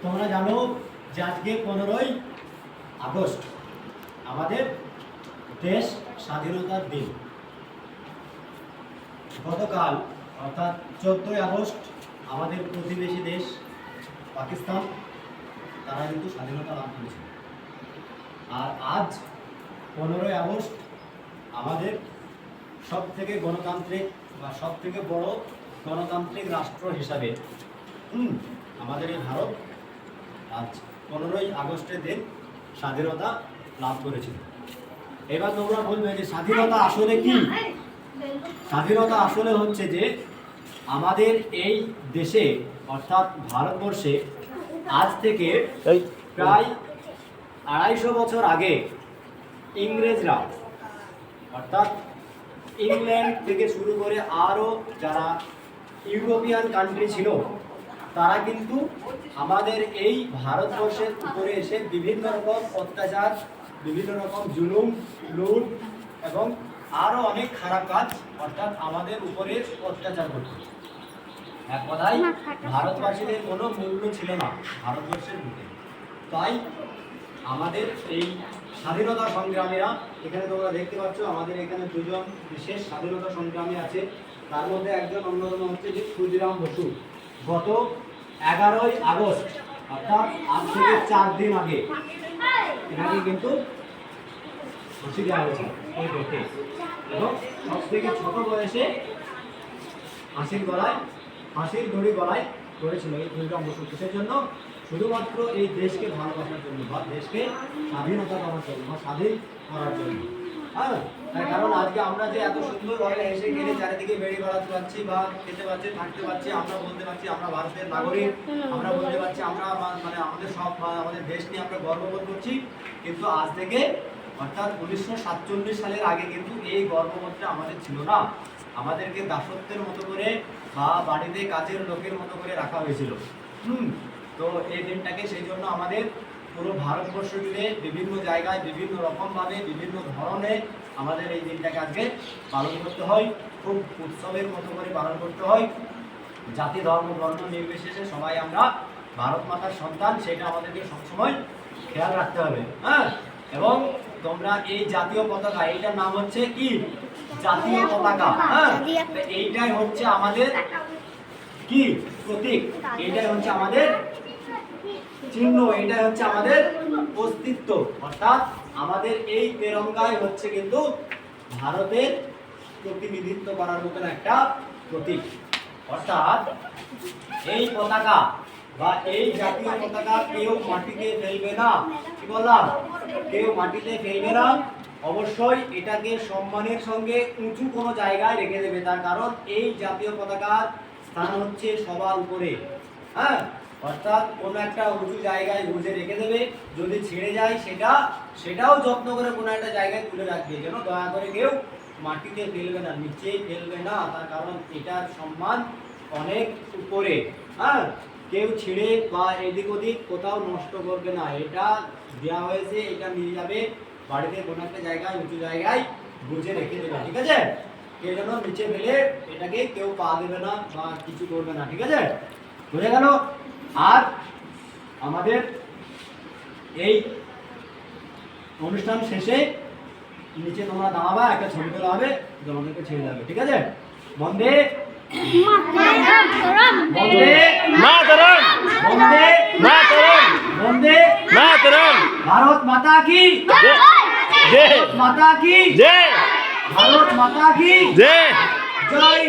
তোমরা জানো যে আজকে 15ই আগস্ট আমাদের দেশ স্বাধীনতার দিন। গতকাল অর্থাৎ 14ই আগস্ট আমাদের প্রতিবেশী দেশ পাকিস্তান তারা কিন্তু স্বাধীনতা লাভ করেছে। আর আজ 15ই আগস্ট আমাদের সব থেকে গণতান্ত্রিক বা সব থেকে বড় গণতান্ত্রিক রাষ্ট্র হিসাবে আমাদের এই ভারত আজ 15ই আগস্টের দিন স্বাধীনতা লাভ করেছিল। এবার তোমরা বলবে যে স্বাধীনতা আসলে কি? স্বাধীনতা আসলে হচ্ছে যে আমাদের এই দেশে অর্থাৎ ভারতবর্ষে আজ থেকে প্রায় 250 বছর আগে ইংরেজরা অর্থাৎ ইংল্যান্ড থেকে শুরু করে আরও যারা ইউরোপিয়ান কান্ট্রি ছিল তারা কিন্তু আমাদের এই ভারতবর্ষের উপরে এসে বিভিন্ন রকম অত্যাচার, বিভিন্ন রকম জুলুম, লুট এবং আরও অনেক খারাপ কাজ অর্থাৎ আমাদের উপরে অত্যাচার করত। এক কথায় ভারতবাসীদের কোনো মূল্য ছিল না ভারতবর্ষের বুকে। তাই আমাদের এই স্বাধীনতা সংগ্রামীরা, এখানে তোমরা দেখতে পাচ্ছ আমাদের এখানে দুজন বিশেষ স্বাধীনতা সংগ্রামী আছে। তার মধ্যে একজন অন্যতম হচ্ছে যে ক্ষুদিরাম বসু। গত 11ই আগস্ট অর্থাৎ আজ থেকে 4 দিন আগে এনাকে কিন্তু ফাঁসি দেওয়া হয়েছিল এই ডেটে। এবং সব থেকে ছোট বয়সে ফাঁসির দড়ি গলায় করেছিল এই ক্ষুদিরাম বসু। কিসের জন্য? শুধুমাত্র এই দেশকে ভালোবাসার জন্য বা দেশকে স্বাধীনতা করার জন্য বা স্বাধীন করার জন্য। হ্যাঁ, তার কারণ আজকে আমরা যে এত সুন্দরভাবে এসে গেলে চারিদিকে বেড়ে বেড়াতে পারছি বা খেতে পারছি, থাকতে পারছি, আমরা বলতে পারছি আমরা ভারতের নাগরিক, আমরা বলতে পারছি আমরা মানে আমাদের সব আমাদের দেশ নিয়ে আমরা গর্ববোধ করছি। কিন্তু আজ থেকে অর্থাৎ 1947 সালের আগে কিন্তু এই গর্ববোধটা আমাদের ছিল না। আমাদেরকে দাসত্বের মতো করে বা বাড়িতে কাজের লোকের মতো করে রাখা হয়েছিল। তো এই দিনটাকে সেই জন্য আমাদের পুরো ভারতবর্ষ জুড়ে বিভিন্ন জায়গায় বিভিন্ন রকমভাবে বিভিন্ন ধরনে আমাদের এই দিনটাকে আজকে পালন করতে হয়। খুব উৎসবের মতো করে পালন করতে হয়। জাতি ধর্ম বর্ণ নির্বিশেষে সবাই আমরা ভারত মাতার সন্তান, সেটা আমাদেরকে সবসময় খেয়াল রাখতে হবে। হ্যাঁ, এবং তোমরা এই জাতীয় পতাকা, এইটার নাম হচ্ছে কি? জাতীয় পতাকা। হ্যাঁ, এইটাই হচ্ছে আমাদের কি প্রতীক, এইটাই হচ্ছে আমাদের চিহ্ন, এটাই হচ্ছে আমাদের অস্তিত্ব। অর্থাৎ আমাদের এই তেরঙ্গায় হচ্ছে কিন্তু ভারতের প্রতিনিধিত্ব করার মতন একটা প্রতীক। অর্থাৎ এই পতাকা বা এই জাতীয় পতাকা কেউ মাটিতে ফেলবে না। কি বললাম? কেউ মাটিতে ফেলবে না। অবশ্যই এটাকে সম্মানের সঙ্গে উঁচু কোনো জায়গায় রেখে দেবে। তার কারণ এই জাতীয় পতাকার স্থান হচ্ছে সবার উপরে। হ্যাঁ, অর্থাৎ কোনো একটা উঁচু জায়গায় গুঁজে রেখে দেবে। যদি ছিঁড়ে যায় সেটাও যত্ন করে কোনো একটা জায়গায় তুলে রাখবে, যেন দয়া করে কেউ মাটিতে ফেলবে না, নিচে ফেলবে না। তার কারণ এটার সম্মান অনেক উপরে। হ্যাঁ, কেউ ছিঁড়ে বা এদিক ওদিক কোথাও নষ্ট করবে না। এটা দেওয়া হয়েছে, এটা নিয়ে যাবে বাড়িতে কোনো একটা জায়গায় উঁচু জায়গায় গুঁজে রেখে দেবে। ঠিক আছে? কেউ যেন নিচে ফেলে এটাকে কেউ পা দেবে না বা কিছু করবে না। ঠিক আছে? বুঝে গেল? আর আমাদের এই অনুষ্ঠান শেষে নিচে তোমরা দাঁড়াবে, একটা ছবি তোলা হবে, তোমাদেরকে ছেড়ে যাবে। ঠিক আছে? বন্দে বন্দে মাতরম, বন্দে মাতরম, বন্দে মাতরম। ভারত মাতা কি জয়, মাতা কি জয়, ভারত মাতা কি জয়। জয়